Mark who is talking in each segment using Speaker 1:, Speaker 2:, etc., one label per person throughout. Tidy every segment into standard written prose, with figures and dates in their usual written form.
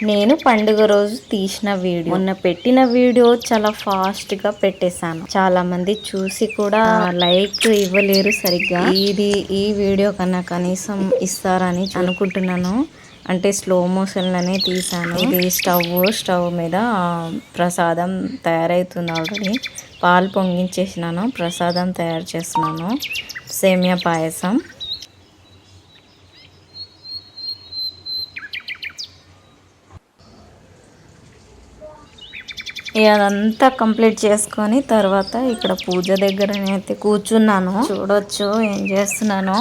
Speaker 1: నేను పండుగ రోజు తీసిన వీడియో, మొన్న పెట్టిన వీడియో చాలా ఫాస్ట్ గా పెట్టేశాను. చాలా మంది చూసి కూడా లైక్ ఇవ్వలేరు సరిగ్గా. ఈ వీడియో కన్నా కనీసం ఇస్తారని అనుకుంటున్నాను. అంటే స్లో మోషన్ లోనే తీసాను. ఇది స్టవ్ మీద ప్రసాదం తయారైతుంది. ఆల్రెడీ పాలు పొంగించేసినాను. ప్రసాదం తయారు చేస్తున్నాను. సేమియా పాయసం. అదంతా కంప్లీట్ చేసుకొని తర్వాత ఇక్కడ పూజ దగ్గరనైతే కూర్చున్నాను. చూడొచ్చు ఏం చేస్తున్నాను.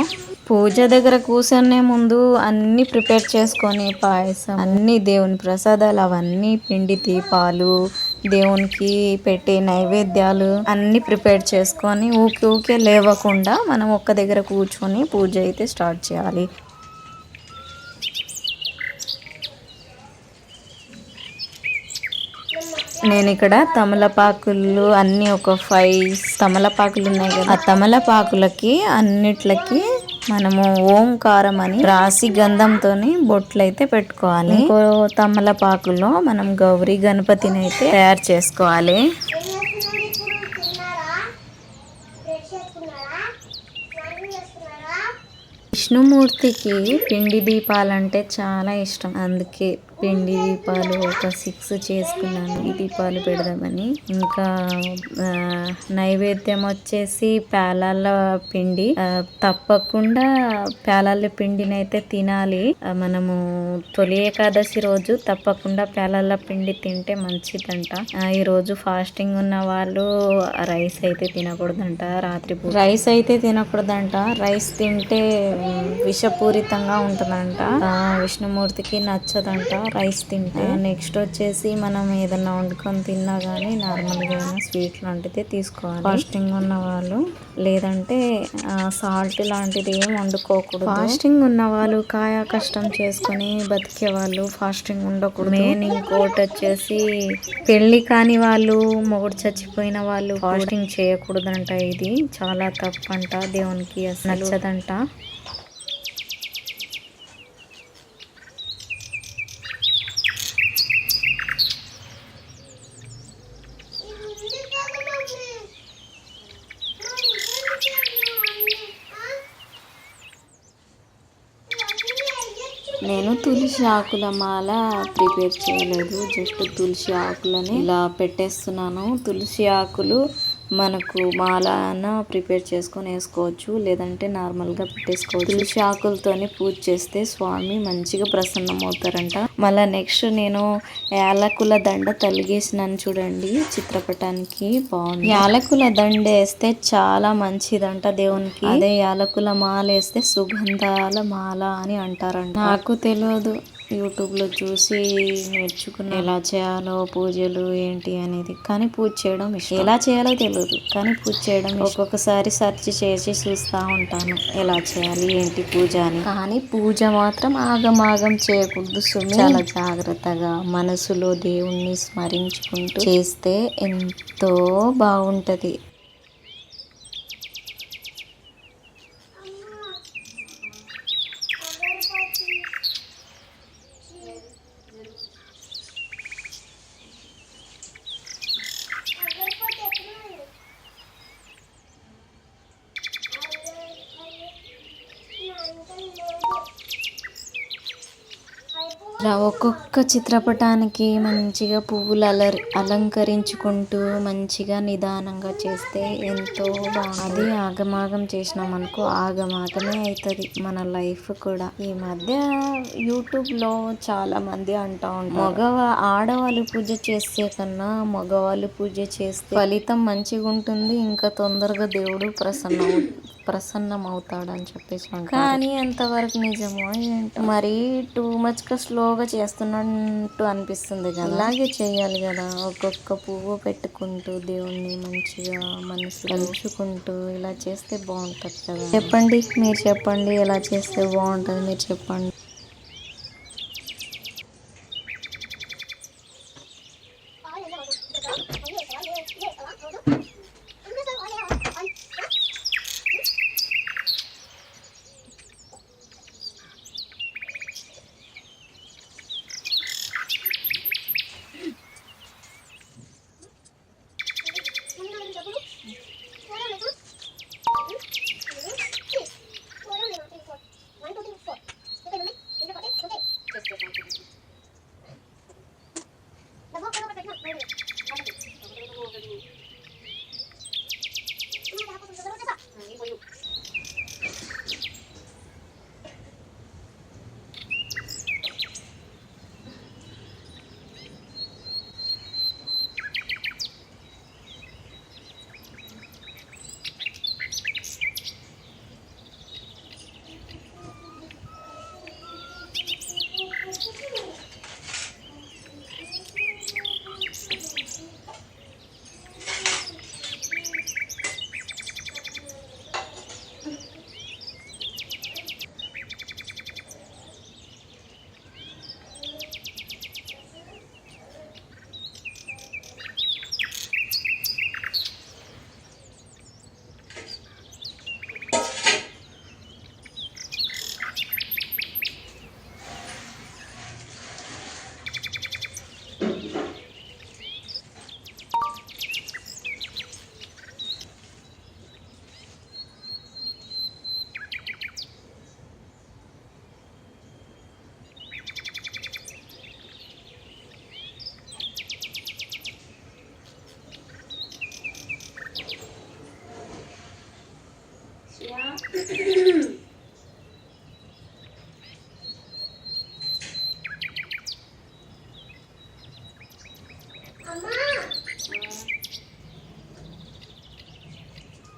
Speaker 1: పూజ దగ్గర కూర్చొనే ముందు అన్ని ప్రిపేర్ చేసుకొని పాయసం, అన్ని దేవుని ప్రసాదాలు, అవన్నీ పిండి దీపాలు, దేవునికి పెట్టే నైవేద్యాలు అన్ని ప్రిపేర్ చేసుకొని ఊకే లేవకుండా మనం ఒక్క దగ్గర కూర్చొని పూజ అయితే స్టార్ట్ చేయాలి. నేను ఇక్కడ తమలపాకులు అన్ని ఒక 5 తమలపాకులు ఉన్నాయి కదా, ఆ తమలపాకులకి అన్నిట్లకి మనము ఓంకారం అని రాసి గంధంతోని బొట్లు అయితే పెట్టుకోవాలి. ఇంకో తమలపాకులో మనం గౌరీ గణపతిని అయితే తయారు చేసుకోవాలి. విష్ణుమూర్తికి పిండి దీపాలంటే చాలా ఇష్టం. అందుకే పిండి దీపాలు ఒక 6 చేసుకున్నాను. ఈ దీపాలు పెడదామని. ఇంకా నైవేద్యం వచ్చేసి పేలాల పిండి. తప్పకుండా పేలాల పిండిని అయితే తినాలి. మనము తొలి ఏకాదశి రోజు తప్పకుండా పేలాల పిండి తింటే మంచిదంట. ఈ రోజు ఫాస్టింగ్ ఉన్న వాళ్ళు రైస్ అయితే తినకూడదంట. రాత్రి రైస్ అయితే తినకూడదంట. రైస్ తింటే విషపూరితంగా ఉంటుందంట. విష్ణుమూర్తికి నచ్చదంట రైస్ తింటే. నెక్స్ట్ వచ్చేసి మనం ఏదన్నా వండుకొని తిన్నా గానీ నార్మల్ గా స్వీట్ లాంటిది తీసుకోవాలి ఫాస్టింగ్ ఉన్న వాళ్ళు. లేదంటే సాల్ట్ లాంటిది ఏం వండుకోకూడదు. ఫాస్టింగ్ ఉన్న వాళ్ళు కాయ కష్టం చేసుకుని బతికే వాళ్ళు ఫాస్టింగ్ ఉండకూడదు. మెయిన్ ఇంకోటి వచ్చేసి పెళ్లి కాని వాళ్ళు, మొగుడు చచ్చిపోయిన వాళ్ళు ఫాస్టింగ్ చేయకూడదంట. ఇది చాలా తప్పంట. దేవునికి అసలు నచ్చదంట. నేను తులసి ఆకుల మాల ప్రిపేర్ చేయలేదు. జస్ట్ తులసి ఆకులని ఇలా పెట్టేస్తున్నాను. తులసి ఆకులు మనకు మాల అన్న ప్రిపేర్ చేసుకొని వేసుకోవచ్చు, లేదంటే నార్మల్గా పెట్టేసుకోవచ్చు. తులసి ఆకులతోని పూజ చేస్తే స్వామి మంచిగా ప్రసన్నం అవుతారంట. మళ్ళీ నెక్స్ట్ నేను యాలకుల దండ తలిగేసినాను చూడండి చిత్రపటానికి. బాగుంది. యాలకుల దండ వేస్తే చాలా మంచిదంట దేవునికి. అదే యాలకుల మాల వేస్తే సుగంధాల మాల అని అంటారంట. నాకు తెలియదు, యూట్యూబ్ లో చూసి నేర్చుకున్న ఎలా చేయాలో పూజలు ఏంటి అనేది. కానీ పూజ చేయడం ఇష్టం. ఎలా చేయాలో తెలియదు కానీ పూజ చేయడం ఒక్కొక్కసారి సెర్చ్ చేసి చూస్తా ఉంటాను ఎలా చేయాలి ఏంటి పూజ అని. కానీ పూజ మాత్రం ఆగమాగం చేయకూడదు. చాలా జాగ్రత్తగా మనసులో దేవుణ్ణి స్మరించుకుంటూ చేస్తే ఎంతో బాగుంటది. ఇలా ఒక్కొక్క చిత్రపటానికి మంచిగా పువ్వులు అలంకరించుకుంటూ మంచిగా నిదానంగా చేస్తే ఎంతో బాగుంది. అది ఆగమాగం చేసినాం అనుకో ఆగమాగమే అవుతుంది మన లైఫ్ కూడా. ఈ మధ్య యూట్యూబ్ లో చాలా మంది అంటా ఉంటారు, ఆడవాళ్ళు పూజ చేసే కన్నా మగవాళ్ళు పూజ చేస్తే ఫలితం మంచిగా ఉంటుంది, ఇంకా తొందరగా దేవుడు ప్రసన్నం అవుతాడని చెప్పేసి అంటారు. కానీ ఎంతవరకు నిజమో ఏంటో. మరి టూ మచ్ గా స్లోగా చేస్తున్నట్టు అనిపిస్తుంది కదా. అలాగే చేయాలి కదా. ఒక్కొక్క పువ్వు పెట్టుకుంటూ దేవుణ్ణి మంచిగా మనసు కలుసుకుంటూ ఇలా చేస్తే బాగుంటది కదా. చెప్పండి, మీరు చెప్పండి ఎలా చేస్తే బాగుంటది, మీరు చెప్పండి.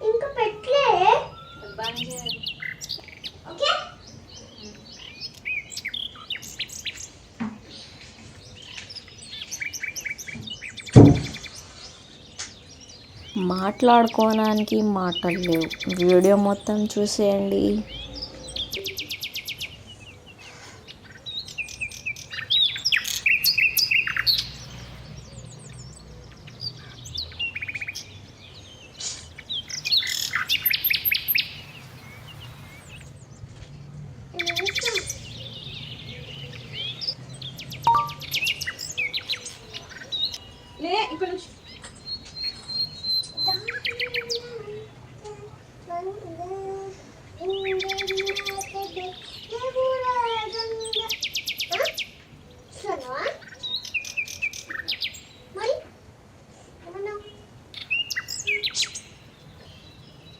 Speaker 2: ఇంకా పెట్టలే ఓకే.
Speaker 1: మాట్లాడుకోవడానికి మాటలు లేవు. వీడియో మొత్తం చూసేయండి.
Speaker 2: ఇక్కడ నుంచి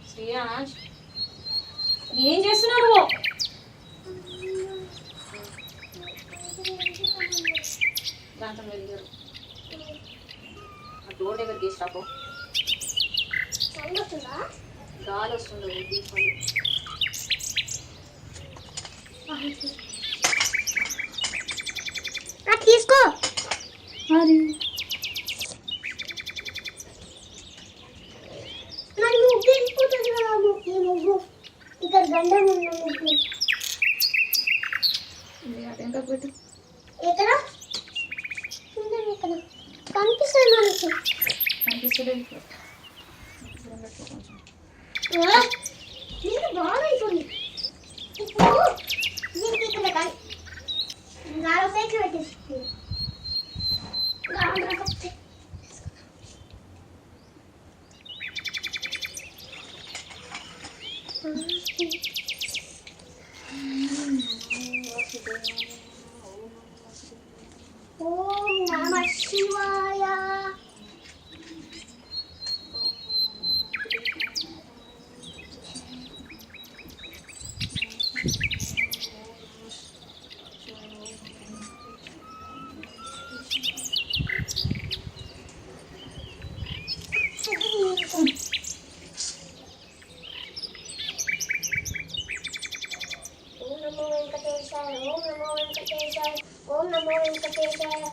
Speaker 2: శ్రీయాజ్ ఏం చేస్తున్నావు? దాంట్లో వెళ్ళారు ఆ డోర్ దగ్గర తీసుకురాపో. గాలి వస్తుంది తీసుకోండి. తీసుకో మరి ముగ్గు వెళ్ళిపోతుంది కదా. ఈ ముగ్గు ఇక్కడ గండం ఉన్న ముగ్గు ఎంత పెట్టు. ఎక్కడ కనిపిస్తుంది మనకి. కనిపిస్తుంది బాగా అయిపోయింది. ఇప్పుడు దీనికి ఇక్కడ కానీ గాలి సైకిల్ పెట్టేసి ఓం నమః శివాయ. ఓం నమో వెంకటేశాయ. ఓం నమో వెంకటేశాయ. ఓం నమో వెంకటేశాయ.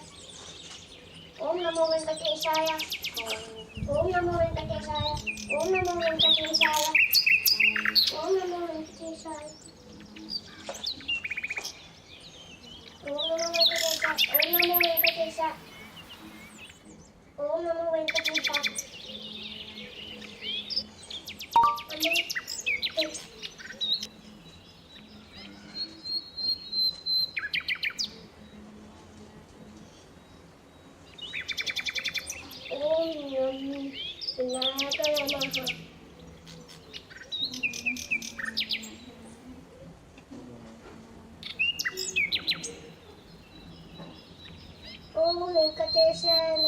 Speaker 2: ఓం నమో వెంకటేశాయ. ఓం నమో వెంకటేశాయ. ఓం నమో వెంకటేశాయ. ఓం నమో వెంకటేశాయ. ఓం నమో వెంకటేశాయ. ఓం వెంకటేశాయ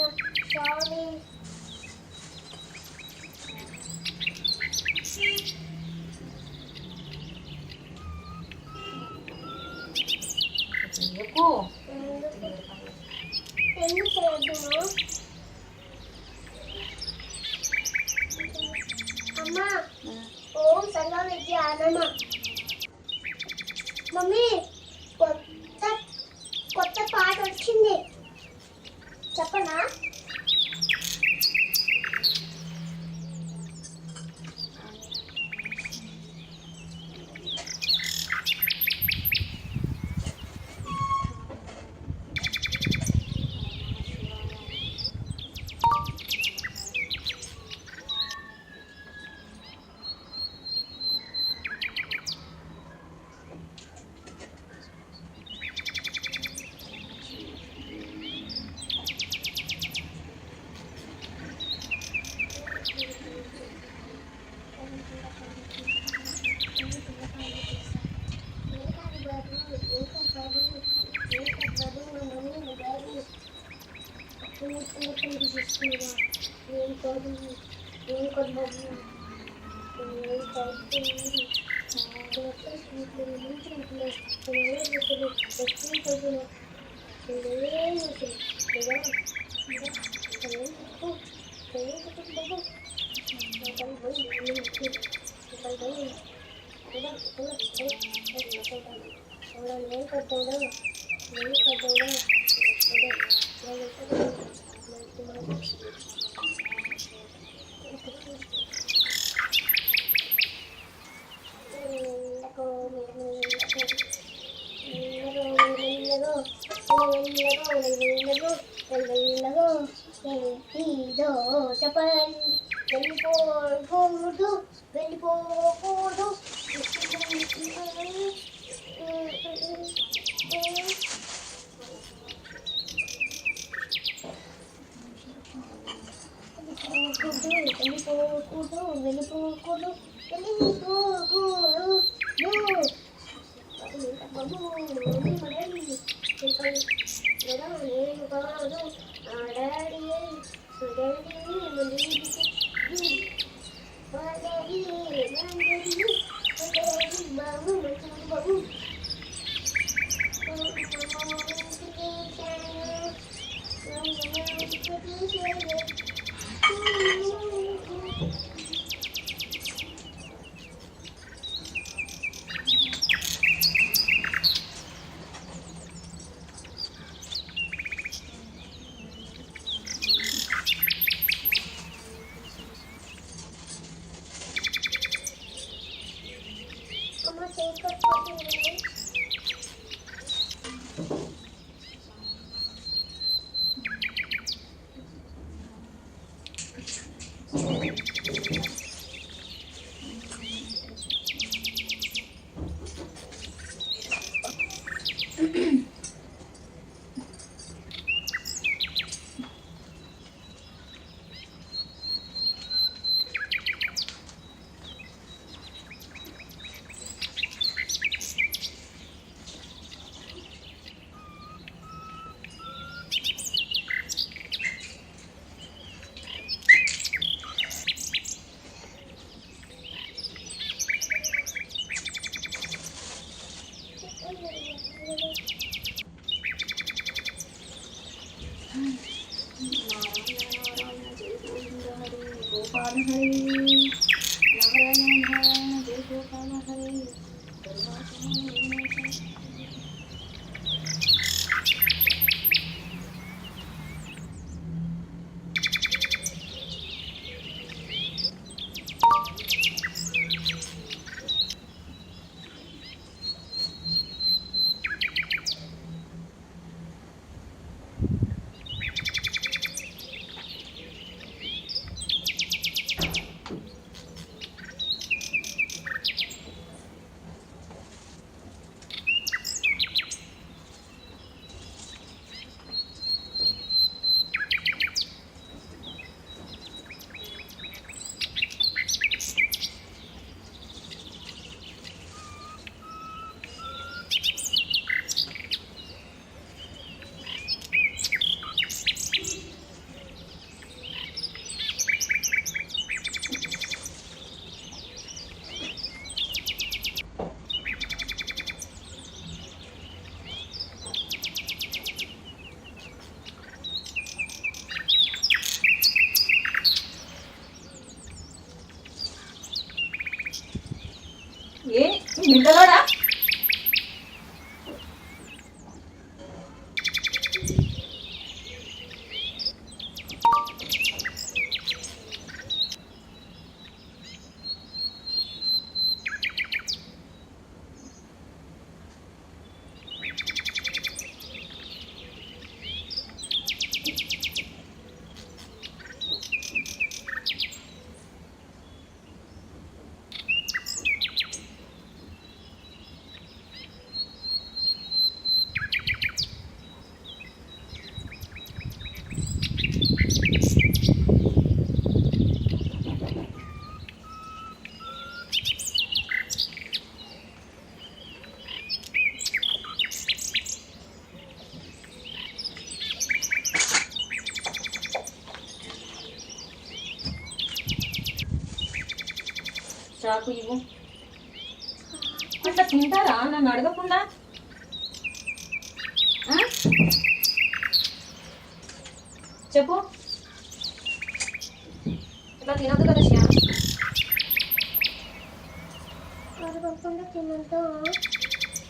Speaker 2: స్వామి. ఎందుకు అమ్మా? ఓం సర్వ విద్యానమ. మమ్మీ కొత్త పాట వచ్చింది చెప్పనా? వెళ్ళిపోకూడదు వెళ్ళిపోకూడదు వెళ్ళిపోకూడదు వెళ్ళిపోకూడదు వెళ్ళిపోకూడదు బాబు నేను కాదు నా డాడీ బాబు బాబు అమ్మ చేయకపోతే గోపాల హరి నారాయణ నారాయణ జయ గోపాల హరి
Speaker 1: ఏ మింటలోడా చాకు ఇవ్వు. అట్లా తింటారా నన్ను అడగకుండా? చెప్పు. ఇట్లా తినదు కదా శ్యామ్.
Speaker 2: కరగకుండా తినంతా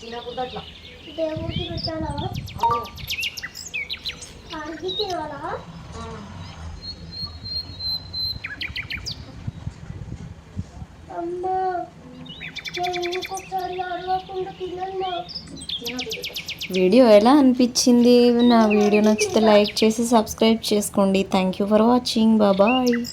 Speaker 1: తినకూడదు అట్లా.
Speaker 2: దేవుడికి పెట్టాలా?
Speaker 1: అవును.
Speaker 2: అడిగి తినాలా? అమ్మా నేను ఇంకొకసారి అడగకుండా తినమ్మా.
Speaker 1: వీడియో ఎలా అనిపించింది? నా వీడియో నచ్చితే లైక్ చేసి సబ్స్క్రైబ్ చేసుకోండి. Thank you for watching. Bye.